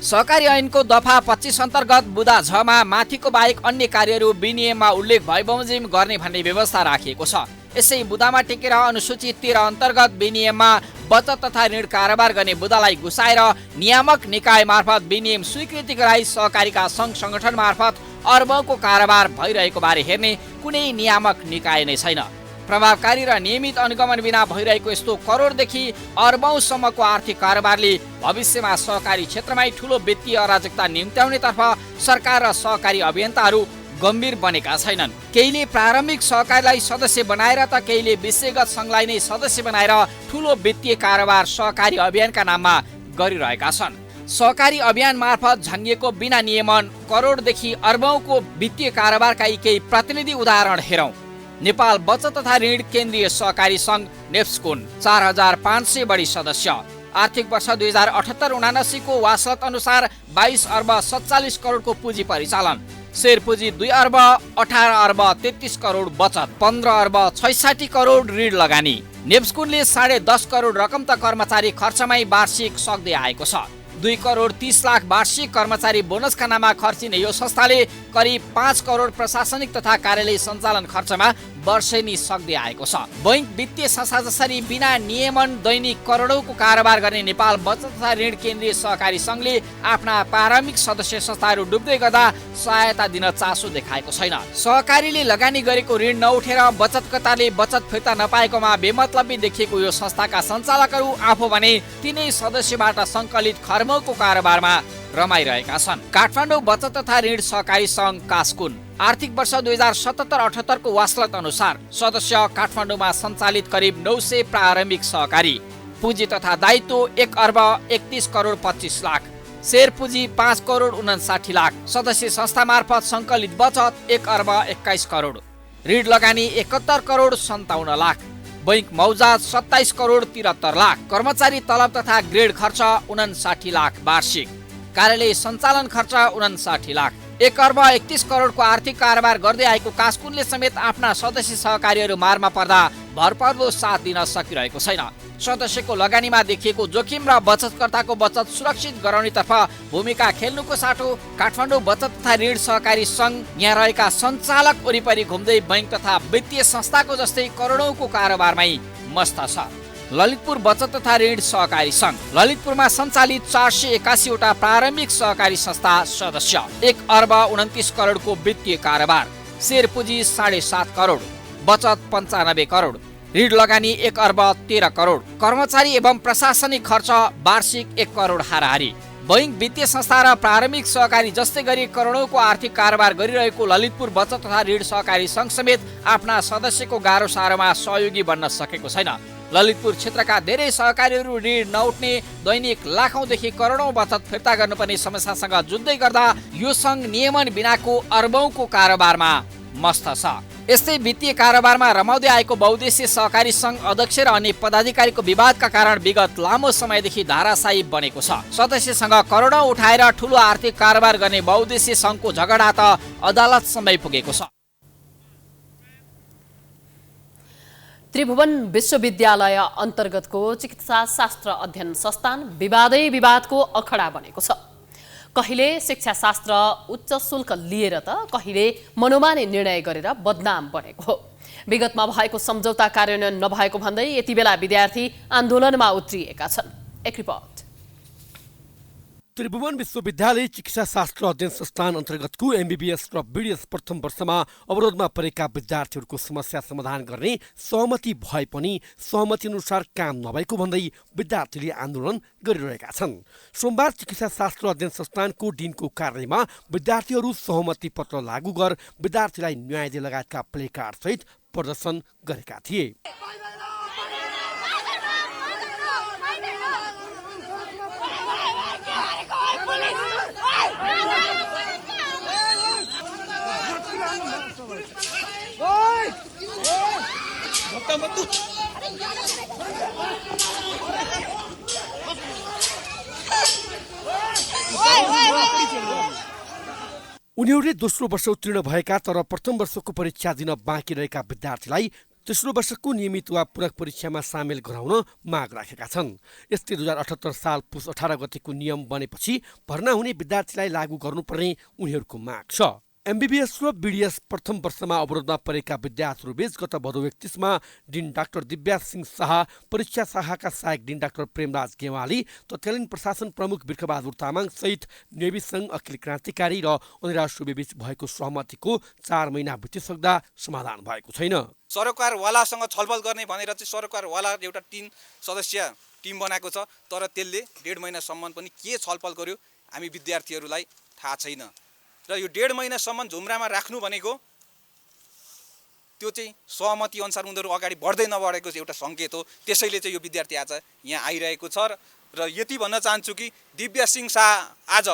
सहकारी ऐनको दफा 25 अन्तर्गत बुदा झमा माथिको बाहेक अन्य कार्यहरू विनियममा उल्लेख भए बमोजिम गर्ने भन्ने व्यवस्था राखिएको छ। यसै बुदामा टेकेर अनुसूची 13 अन्तर्गत विनियममा बचत तथा ऋण कारोबार गर्ने बुदालाई घुसाएर नियामक निकाय मार्फत विनियम स्वीकृति गराई सहकारीका सङ्घ सङ्गठन मार्फत अर्बौंको कारोबार भइरहेको बारे हेर्ने कुनै नियामक निकाय नै छैन। प्रभावकारी र नियमित अनुगमन बिना भइरहेको यस्तो करोडदेखि अर्बौंसम्मको आर्थिक कारोबारले भविष्यमा सहकारी क्षेत्रमै ठूलो वित्तीय अराजकता निम्त्याउनेतर्फ सरकार र सहकारी अभियन्ताहरू गम्भीर बनेका छैनन्। केहीले प्रारम्भिक सहकारीलाई सदस्य बनाएर त केहीले विषयगत सङ्घलाई नै सदस्य बनाएर ठूलो वित्तीय कारोबार सहकारी अभियानका नाममा गरिरहेका छन्। सहकारी अभियान मार्फत झन्गिएको बिना नियमन करोडदेखि अर्बौंको वित्तीय कारोबारका केही प्रतिनिधि उदाहरण हेरौं। नेपाल बचत तथा ऋण केन्द्रीय सहकारी सङ्घ नेप्सकुन 4500 बढी सदस्य, आर्थिक वर्ष 2078-79 को वासलत अनुसार 22 अर्ब 47 करोडको पुँजी परिचालन, शेयर पुँजी 2 अर्ब 18 अर्ब 33 करोड बचत, 15 अर्ब 66 करोड ऋण लगानी। नेप्सकुनले 10.5 करोड रकम त कर्मचारी खर्चमै वार्षिक सक्दै आएको छ। 2 करोड 30 लाख वार्षिक कर्मचारी बोनसका नाममा खर्चिने यो संस्थाले करिब 5 करोड प्रशासनिक तथा कार्यालय सञ्चालन खर्चमा वर्षेनी सक्दै आएको छ। बैंक वित्तीय संस्था जसरी बिना नियमन दैनिक करोडौंको कारोबार गर्ने नेपाल बचत तथा ऋण केन्द्रीय सहकारी सङ्घले आफ्ना प्रारम्भिक सदस्य संस्थाहरू डुब्दै गर्दा सहायता दिन चासो देखाएको छैन। सहकारीले लगानी गरेको ऋण नउठेर बचतकर्ताले बचत फिर्ता नपाएकोमा बेमतलबी देखिएको यो संस्थाका सञ्चालकहरू आफू भने तिनै सदस्यबाट सङ्कलित खर्मौको कारोबारमा रमाइरहेका छन्। काठमाडौँ बचत तथा ऋण सहकारी सङ्घ कास्कुन आर्थिक वर्ष 2077-78 को वासलत अनुसार सदस्य काठमाडौँमा सञ्चालित करिब 900 प्रारम्भिक सहकारी, पुँजी तथा दायित्व 1 अर्ब 31 करोड 25 लाख, शेयर पुँजी 5 करोड 59 लाख, सदस्य संस्था मार्फत सङ्कलित बचत 1 अर्ब 21 करोड, ऋण लगानी 71 करोड 57 लाख, बैंक मौजात 27 करोड 73 लाख, कर्मचारी तलब तथा ग्रेड खर्च 59 लाख वार्षिक, कार्यालय सञ्चालन खर्च 59 लाख, 1 अर्ब 31 करोडको आर्थिक कारोबार गर्दै आएको कास्कुनले समेत आफ्ना सदस्य सहकारीहरू मारमा पर्दा भरपर्दो साथ दिन सकिरहेको छैन। सदस्यको लगानीमा देखिएको जोखिम र बचतकर्ताको बचत सुरक्षित गराउनेतर्फ भूमिका खेल्नुको साटो काठमाडौँ बचत तथा ऋण सहकारी सङ्घ यहाँ रहेका सञ्चालक वरिपरि घुम्दै बैंक तथा वित्तीय संस्थाको जस्तै करोडौंको कारोबारमै मस्त छ। ललितपुर बचत तथा ऋण सहकारी सङ्घ ललितपुरमा सञ्चालित 481 वटा प्रारम्भिक सहकारी संस्था सदस्य, 1 अर्ब 29 करोडको वित्तीय कारोबार, शेयर पुँजी 7.5 करोड, बचत 95 करोड, ऋण लगानी 1 अर्ब 13 करोड, कर्मचारी एवं प्रशासनिक खर्च वार्षिक 1 करोड हाराहारी। बैंक वित्तीय संस्था र प्रारम्भिक सहकारी जस्तै गरी करोडौंको आर्थिक कारोबार गरिरहेको ललितपुर बचत तथा ऋण सहकारी सङ्घ समेत आफ्ना सदस्यको गाह्रो साह्रोमा सहयोगी बन्न सकेको छैन। ललितपुर क्षेत्रका धेरै सहकारीहरू ऋण नउठ्ने, दैनिक लाखौंदेखि करोडौं बचत फिर्ता गर्नुपर्ने समस्यासँग जुझ्दै गर्दा यो सङ्घ नियमन बिनाको अर्बौंको कारोबारमा मस्त छ। यस्तै वित्तीय कारोबारमा रमाउँदै आएको बहुद्देश्य सहकारी सङ्घ अध्यक्ष र अन्य पदाधिकारीको विवादका कारण विगत लामो समयदेखि धाराशायी बनेको छ। सदस्यसँग करोडौं उठाएर ठूलो आर्थिक कारोबार गर्ने बहुद्देश्य सङ्घको झगडा त अदालतसम्मै पुगेको छ। त्रिभुवन विश्वविद्यालय अन्तर्गतको चिकित्सा शास्त्र अध्ययन संस्थान विवादै विवादको अखडा बनेको छ। कहिले शिक्षाशास्त्र उच्च शुल्क लिएर त कहिले मनोमानी निर्णय गरेर बदनाम बनेको हो। विगतमा भएको सम्झौता कार्यान्वयन नभएको भन्दै यति बेला विद्यार्थी आन्दोलनमा उत्रिएका छन्। एक रिपोर्ट। त्रिभुवन विश्वविद्यालय चिकित्सा शास्त्र अध्ययन संस्थान अन्तर्गतको एमबीबीएस र बीडीएस प्रथम वर्षमा अवरोधमा परेका विद्यार्थीहरूको समस्या समाधान गर्ने सहमति भए पनि सहमति अनुसार काम नभएको भन्दै विद्यार्थीले आन्दोलन गरिरहेका छन्। सोमबार चिकित्सा शास्त्र अध्ययन संस्थानको डिनको कार्यालयमा विद्यार्थीहरू सहमति पत्र लागू गर विद्यार्थीलाई न्याय दिए लगायतका प्लेकार्ड सहित प्रदर्शन गरेका थिए। उनीहरूले दोस्रो वर्ष उत्तीर्ण भएका तर प्रथम वर्षको परीक्षा दिन बाँकी रहेका विद्यार्थीलाई तेस्रो वर्षको नियमित वा पूरक परीक्षामा सामेल गराउन माग राखेका छन्। यस्तै 2078 साल पुस 18 गतेको नियम बनेपछि भर्ना हुने विद्यार्थीलाई लागू गर्नुपर्ने उनीहरूको माग छ। एमबीबीएस र बीडीएस प्रथम वर्षमा अवरोधमा परेका विद्यार्थीहरू बीच गत भदौ 31मा डिन डाक्टर दिव्या सिंह शाह, परीक्षा शाखाका सहायक डिन डाक्टर प्रेमराज गेवाली, तत्कालीन प्रशासन प्रमुख बिर्खबहादुर तामाङ सहित नेवी सङ्घ, अखिल क्रान्तिकारी र अनिराज सुबेबीच भएको सहमतिको 4 महिना बितिसक्दा समाधान भएको छैन। सरकारवालासँग छलफल गर्ने भनेर चाहिँ सरकारवाला एउटा टिम बनाएको छ, तर त्यसले 1.5 महिनासम्म पनि के छलफल गर्यो हामी विद्यार्थीहरूलाई थाहा छैन। र यो 1.5 महिनासम्म झुम्रामा राख्नु भनेको त्यो चाहिँ सहमति अनुसार उनीहरू अगाडि बढ्दै नबढेको एउटा सङ्केत हो। त्यसैले चाहिँ यो विद्यार्थी आज यहाँ आइरहेको छ र यति भन्न चाहन्छु कि दिव्या सिंह शाह आज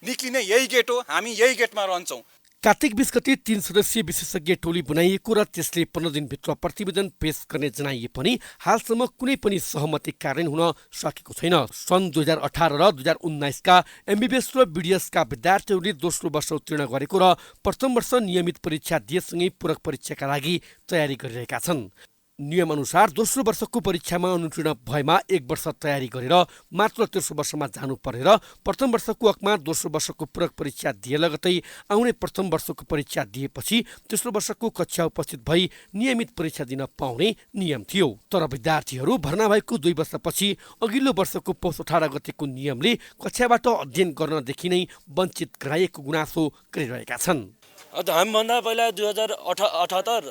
निक्लिने यही गेट हो, हामी यही गेटमा रहन्छौँ। कार्तिक 20 गते 3 सदस्यीय विशेषज्ञ टोली बनाइएको र त्यसले 15 दिनभित्र प्रतिवेदन पेश गर्ने जनाइए पनि हालसम्म कुनै पनि सहमति कार्यान्वयन हुन सकेको छैन। सन् 2018 र 2019 का एमबीबीएस र बीडीएसका विद्यार्थीहरूले दोस्रो वर्ष उत्तीर्ण गरेको र प्रथम वर्ष नियमित परीक्षा दिएसँगै पूरक परीक्षाका लागि तयारी गरिरहेका छन्। नियम अनुसार दोस्रो वर्षको परीक्षामा अनुत्तीर्ण भएमा 1 वर्ष तयारी गरेर मात्र तेस्रो वर्षमा जानु परेर प्रथम वर्षको हकमा दोस्रो वर्षको पूरक परीक्षा दिए लगतै आउने प्रथम वर्षको परीक्षा दिएपछि तेस्रो वर्षको कक्षा उपस्थित भई नियमित परीक्षा दिन पाउने नियम थियो। तर विद्यार्थीहरू भर्ना भएको 2 वर्षपछि अघिल्लो वर्षको पौष 18 गतेको नियमले कक्षाबाट अध्ययन गर्नदेखि नै वञ्चित गराइएको गुनासो गरिरहेका छन्। हामीभन्दा पहिला 2018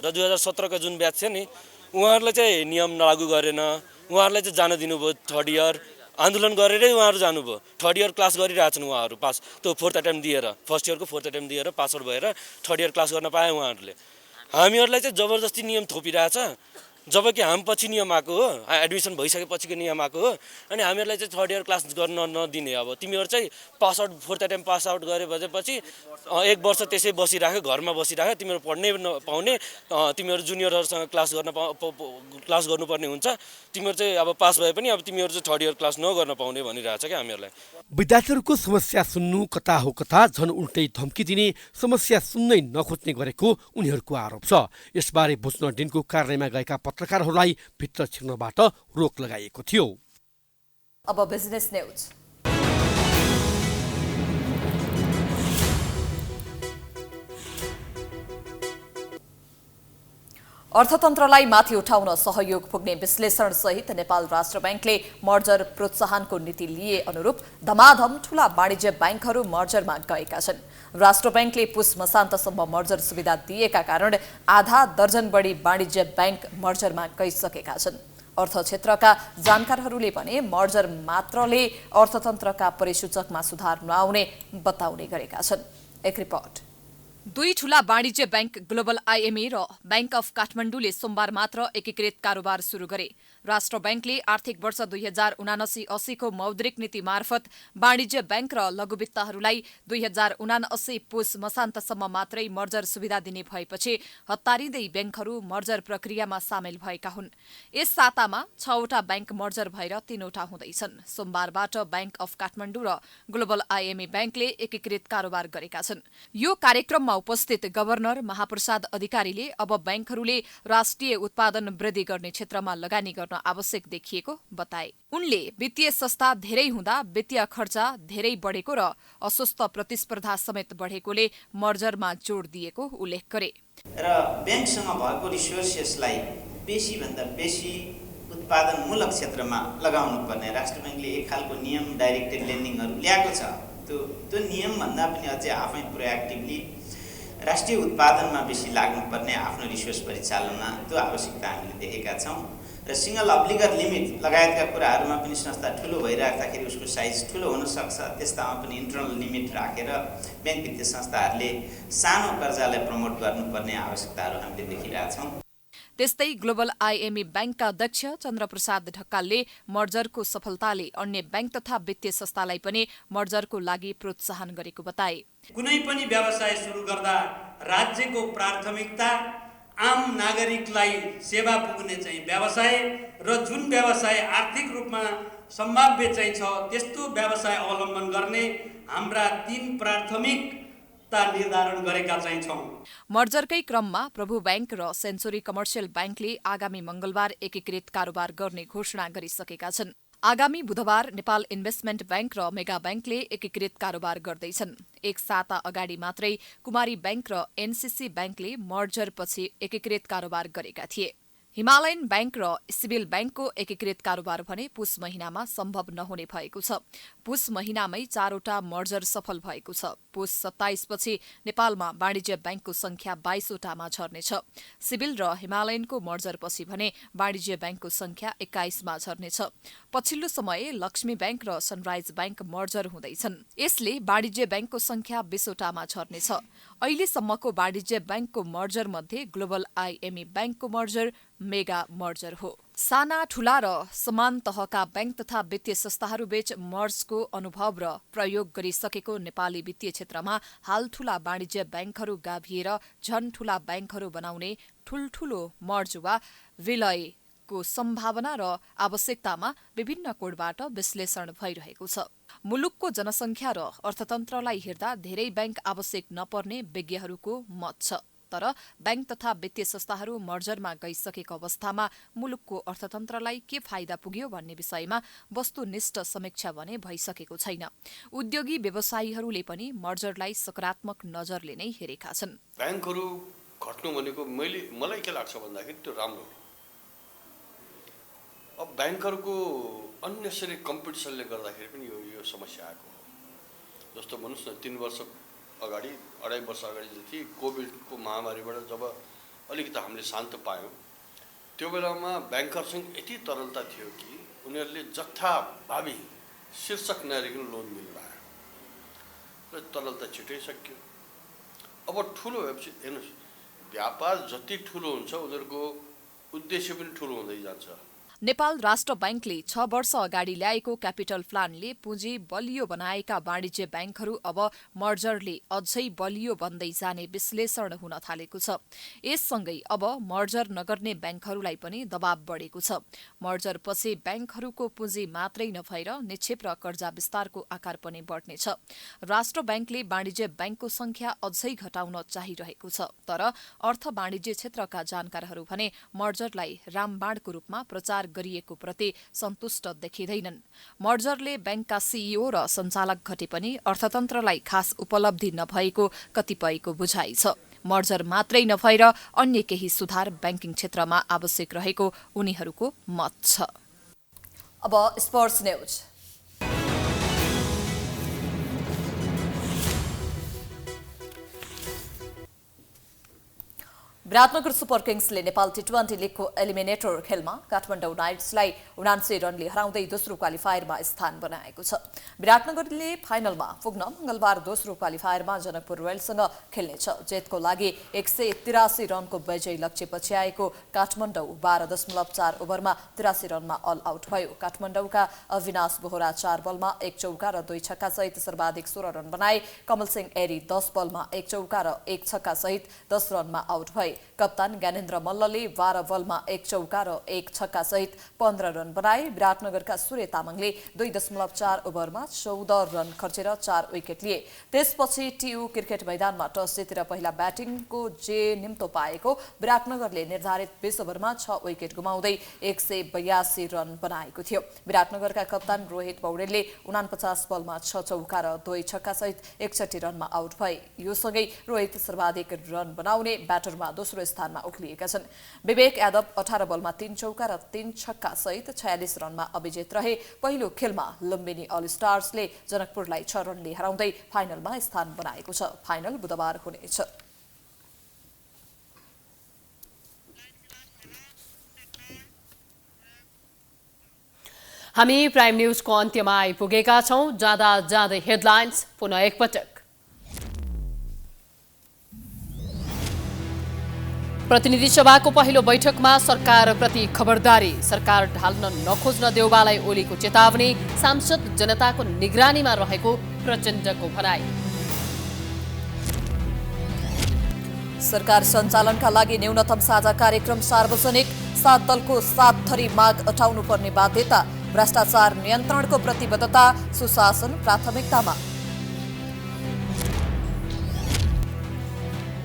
र 2017 का जुन ब्याच थियो नि, उहाँहरूले चाहिँ नियम लागू गरेन। उहाँहरूलाई चाहिँ जान दिनुभयो। 3rd इयर आन्दोलन गरेरै उहाँहरू जानुभयो। 3rd इयर क्लास गरिरहेछन् उहाँहरू पास, त्यो 4th एटेम्प दिएर, फर्स्ट इयरको 4th एटेम्प दिएर पास आउट भएर 3rd इयर क्लास गर्न पाए उहाँहरूले। हामीहरूलाई चाहिँ जबरजस्ती नियम थोपिरहेछ, जबकि हामी पछि नियम आएको हो, एडमिसन भइसकेपछिको नियम आएको हो। अनि हामीहरूलाई चाहिँ 3rd इयर क्लास गर्न नदिने। अब तिमीहरू चाहिँ pass out 4th attempt pass out गरे भएपछि 1 वर्ष त्यसै बसिराख्यो, घरमा बसिराख्यो, तिमीहरू पढ्नै नपाउने, तिमीहरू जुनियरहरूसँग क्लास गर्नुपर्ने हुन्छ। तिमीहरू चाहिँ अब पास भए पनि अब तिमीहरू चाहिँ 3rd इयर क्लास नगर्न पाउने भनिरहेछ क्या हामीहरूलाई। विद्यार्थीहरूको समस्या सुन्नु कता हो कता झन् उल्टै धम्की दिने, समस्या सुन्नै नखोज्ने गरेको उनीहरूको आरोप छ। यसबारे बुझ्न डिनको कार्यालयमा गएका पत्रकारहरूलाई भित्र छिर्नबाट रोक लगाइएको थियो। अब बिजनेस न्यूज। अर्थतन्त्रलाई माथि उठाउन सहयोग पुग्ने विश्लेषण सहित नेपाल राष्ट्र बैंकले मर्जर प्रोत्साहनको नीति लिए अनुरूप धमाधम ठूला वाणिज्य बैंकहरू मर्जरमा गएका छन्। राष्ट्र बैंकले पुस मसान्तसम्म मर्जर सुविधा दिएका कारण आधा दर्जन बढी वाणिज्य बैंक मर्जरमा गइसकेका छन्। अर्थ क्षेत्रका जानकारहरूले भने मर्जर मात्रले अर्थतन्त्रका परिसूचकमा सुधार नआउने बताउने गरेका छन्। एक रिपोर्ट। 2 ठूला वाणिज्य बैंक ग्लोबल आईएमए र बैंक अफ काठमाडौँले सोमबार मात्र एकीकृत कारोबार सुरु गरे। राष्ट्र बैंकले आर्थिक वर्ष 2079-80 को मौद्रिक नीति मार्फत वाणिज्य बैंक र लघुवित्तहरूलाई 2079 पुस मसान्तसम्म मात्रै मर्जर सुविधा दिने भएपछि हतारिँदै बैंकहरू मर्जर प्रक्रियामा सामेल भएका हुन्। यस सातामा 6वटा बैंक मर्जर भएर 3वटा हुँदैछन्। सोमबारबाट बैंक अफ काठमाडौँ र ग्लोबल आईएमए बैंकले एकीकृत कारोबार गरेका छन्। यो कार्यक्रममा कार्यक्रममा उपस्थित गभर्नर महाप्रसाद अधिकारीले अब बैंकहरूले राष्ट्रिय उत्पादन वृद्धि गर्ने क्षेत्रमा लगानी गर्न आवश्यक देखिएको बताए। उनले वित्तीय संस्था धेरै हुँदा वित्तीय खर्च धेरै बढेको र अस्वस्थ प्रतिस्पर्धा समेत बढेकोले मर्जरमा जोड दिएको उल्लेख गरे। र ब्याङ्कसँग भएको रिसोर्सेसलाई बेसीभन्दा बेसी उत्पादनमूलक क्षेत्रमा लगाउनु पर्ने राष्ट्र ब्याङ्कले एक खालको नियम डाइरेक्टेड लेन्डिङहरू ल्याएको छ। त्यो नियमभन्दा पनि अझै आफै प्रोएक्टिभली राष्ट्रिय उत्पादनमा बेसी लाग्नुपर्ने आफ्नो रिसोर्स परिचालनमा त्यो आवश्यकता हामीले देखेका छौँ र सिंगल अब्लिगर लिमिट लगायतका कुराहरूमा पनि संस्था ठुलो भइराख्दाखेरि उसको साइज ठुलो हुनसक्छ। त्यस्तामा पनि इन्टरनल लिमिट राखेर ब्याङ्क वित्तीय संस्थाहरूले सानो कर्जालाई प्रमोट गर्नुपर्ने आवश्यकताहरू हामीले देखिरहेछौँ। त्यस्तै ग्लोबल आइएमई ब्याङ्कका अध्यक्ष चन्द्रप्रसाद ढकालले मर्जरको सफलताले अन्य ब्याङ्क तथा वित्तीय संस्थालाई पनि मर्जरको लागि प्रोत्साहन गरेको बताए। कुनै पनि व्यवसाय सुरु गर्दा राज्यको प्राथमिकता आम नागरिकलाई सेवा पुग्ने चाहिँ व्यवसाय र जुन व्यवसाय आर्थिक रूपमा सम्भाव्य चाहिँ छ त्यस्तो व्यवसाय अवलम्बन गर्ने हाम्रा 3 प्राथमिकता निर्धारण गरेका चाहिँ छौँ। मर्जरकै क्रममा प्रभु ब्याङ्क र सेन्चुरी कमर्सियल ब्याङ्कले आगामी मंगलबार एकीकृत कारोबार गर्ने घोषणा गरिसकेका छन्। आगामी बुधबार नेपाल इन्भेस्टमेन्ट ब्याङ्क र मेगा ब्याङ्कले एकीकृत कारोबार गर्दैछन्। एक साता अगाडि मात्रै कुमारी ब्याङ्क र एनसीसी ब्याङ्कले मर्जरपछि एकीकृत कारोबार गरेका थिए। हिमालयन ब्याङ्क र सिभिल ब्याङ्कको एकीकृत कारोबार भने पुस महिनामा सम्भव नहुने भएको छ। पुस महिनामै 4वटा मर्जर सफल भएको छ। पुस 27 पछि नेपालमा वाणिज्य ब्याङ्कको संख्या 22वटामा झर्नेछ। सिभिल र हिमालयनको मर्जरपछि भने वाणिज्य ब्याङ्कको संख्या 21मा झर्नेछ। पछिल्लो समय लक्ष्मी ब्याङ्क र सनराइज ब्याङ्क मर्जर हुँदैछन्। यसले वाणिज्य ब्याङ्कको संख्या 20वटामा झर्नेछ। अहिलेसम्मको वाणिज्य ब्याङ्कको मर्जर मध्ये ग्लोबल आइएमई ब्याङ्कको मर्जर मेगा मर्जर हो। साना ठूला र समान तहका ब्याङ्क तथा वित्तीय संस्थाहरूबीच मर्जको अनुभव र प्रयोग गरिसकेको नेपाली वित्तीय क्षेत्रमा हाल ठूला वाणिज्य ब्याङ्कहरू गाभिएर झन ठूला ब्याङ्कहरू बनाउने ठूल्ठूलो मर्ज वा विलयको सम्भावना र आवश्यकतामा विभिन्न कोणबाट विश्लेषण भइरहेको छ। मुलुकको जनसङ्ख्या र अर्थतन्त्रलाई हेर्दा धेरै ब्याङ्क आवश्यक नपर्ने विज्ञहरूको मत छ। तर ब्याङ्क तथा वित्तीय संस्थाहरू मर्जरमा गइसकेको अवस्थामा मुलुकको अर्थतन्त्रलाई के फाइदा पुग्यो भन्ने विषयमा वस्तुनिष्ठ समीक्षा भने भइसकेको छैन। उद्योगी व्यवसायीहरूले पनि मर्जरलाई सकारात्मक नजरले नै हेरेका छन्। ब्याङ्कहरू घट्नु भनेको मलाई के लाग्छ भन्दाखेरि त्यो राम्रो। अब ब्याङ्कहरूको अन्यसरी कम्पिटिसनले गर्दाखेरि पनि यो समस्या आएको हो। जस्तो भन्नुहोस् न 3 वर्ष अगाडि 2.5 वर्ष अगाडि जति कोभिडको महामारीबाट जब अलिकति हामीले शान्त पायौँ त्यो बेलामा ब्याङ्करसँग यति तरलता थियो कि उनीहरूले जथाभावी शीर्षक नहेरिकन लोन दिनुभयो र तरलता छिटै सक्यो। अब ठुलो भएपछि हेर्नुहोस् व्यापार जति ठुलो हुन्छ उनीहरूको उद्देश्य पनि ठुलो हुँदै जान्छ। नेपाल राष्ट्र ब्याङ्कले 6 वर्ष अगाडि ल्याएको क्यापिटल प्लानले पुँजी बलियो बनाएका वाणिज्य ब्याङ्कहरू अब मर्जरले अझै बलियो बन्दै जाने विश्लेषण हुन थालेको छ। यससँगै अब मर्जर नगर्ने ब्याङ्कहरूलाई पनि दबाव बढेको छ। मर्जरपछि ब्याङ्कहरूको पुँजी मात्रै नभएर निक्षेप र कर्जा विस्तारको आकार पनि बढ्नेछ। राष्ट्र ब्याङ्कले वाणिज्य ब्याङ्कको संख्या अझै घटाउन चाहिरहेको छ। तर अर्थ वाणिज्य क्षेत्रका जानकारहरू भने मर्जरलाई रामबाणको रूपमा प्रचार गरिएको प्रति सन्तुष्ट देखिँदैनन्। मर्जरले ब्याङ्कका सीईओ र सञ्चालक घटे पनि अर्थतन्त्रलाई खास उपलब्धि नभएको कतिपयको बुझाइ छ। मर्जर मात्रै नभएर अन्य केही सुधार ब्याङ्किङ क्षेत्रमा आवश्यक रहेको उनीहरूको मत छ। अब स्पोर्ट्स न्यूज। विराटनगर सुपर किङ्सले नेपाल टी20 लिगको एलिमिनेटर खेलमा काठमाडौँ नाइट्सलाई 79 रनले हराउँदै दोस्रो क्वालिफायरमा स्थान बनाएको छ। विराटनगरले फाइनलमा पुग्न मंगलबार दोस्रो क्वालिफायरमा जनकपुर रोयल्ससँग खेल्नेछ। जेतको लागि 183 रनको विजयी लक्ष्य पछि आएको काठमाडौँ 12.4 ओभरमा 83 रनमा अल आउट भयो। काठमाडौँका अविनाश बोहरा 4 बलमा 1 चौका र 2 छक्का सहित सर्वाधिक 16 रन बनाए। कमल सिंह एरी 10 बलमा 1 चौका र 1 छक्का सहित 10 रनमा आउट भए। कप्तान ज्ञानेन्द्र मल्लले 12 बलमा 1 चौका र 1 छक्का सहित 15 रन बनाए। विराटनगरका सूर्य तामाङले 2.4 ओभरमा 14 रन खर्चेर 4 विकेट लिए। त्यसपछि टियु क्रिकेट मैदानमा टस जितेर पहिला ब्याटिङको जे निम्तो पाएको विराटनगरले निर्धारित 20 ओभरमा 6 विकेट गुमाउँदै 182 रन बनाएको थियो। विराटनगरका कप्तान रोहित पौडेलले 49 बलमा 6 चौका र 2 छक्का सहित 61 रनमा आउट भए। यो सँगै रोहित सर्वाधिक रन बनाउने ब्याटरमा दोस्रो स्थानमा उक्लिएका छन्। विवेक यादव 18 बलमा 3 चौका र 3 छक्का सहित 46 रनमा अभिजित रहे। पहिलो खेलमा लुम्बिनी अल स्टार्सले जनकपुरलाई 6 रनले हराउँदै फाइनलमा स्थान बनाएको छ। फाइनल बुधबार हुनेछ। हामी प्राइम न्यूजको अन्त्यमा आइपुगेका छौं। जाँदै हेडलाइन्स पुनः एकपटक। प्रतिनिधि सभाको पहिलो बैठकमा सरकारप्रति खबरदारी। सरकार ढाल्न नखोज्न देउबालाई ओलीको चेतावनी। सांसद जनताको निगरानीमा रहेको प्रचण्डको भनाई। सरकार सञ्चालनका लागि न्यूनतम साझा कार्यक्रम सार्वजनिक। 7 दलको 7 थरी माग अटाउनु पर्ने बाध्यता। भ्रष्टाचार नियन्त्रणको प्रतिबद्धता। सुशासन प्राथमिकतामा।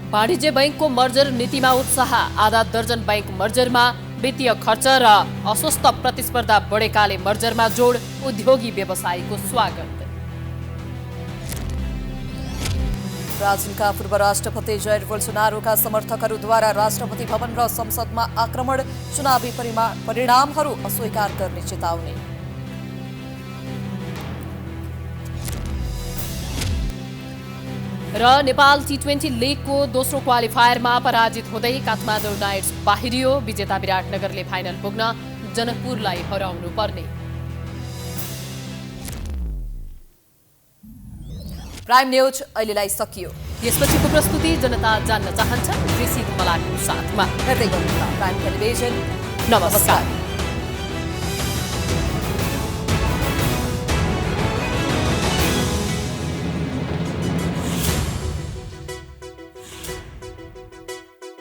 वाणिज्य बैंकको मर्जर नीतिमा उत्साह। आधा दर्जन बैंक मर्जरमा। वित्तीय खर्च र अस्वस्थ प्रतिस्पर्धा बढेकाले मर्जरमा जोड। उद्योगी व्यवसायीको स्वागत। ब्राजिलका पूर्व राष्ट्रपति जायर बोल्सोनारोका समर्थकहरूद्वारा राष्ट्रपति भवन र संसदमा आक्रमण। चुनावी परिणामहरू अस्वीकार गर्ने चेतावनी। र नेपाल टी20 लिगको दोस्रो क्वालिफायरमा पराजित हुँदै काठमाडौँ नाइट्स बाहिरियो। विजेता विराटनगरले फाइनल पुग्न जनकपुरलाई हराउनु पर्ने। प्राइम न्यूज अहिलेलाई सकियो। यसपछिको प्रस्तुति जनता जान्न चाहन्छ कृषि धमलाको साथमा। हेर्दै गर्नुहोला प्राइम टेलिभिजन। नमस्कार।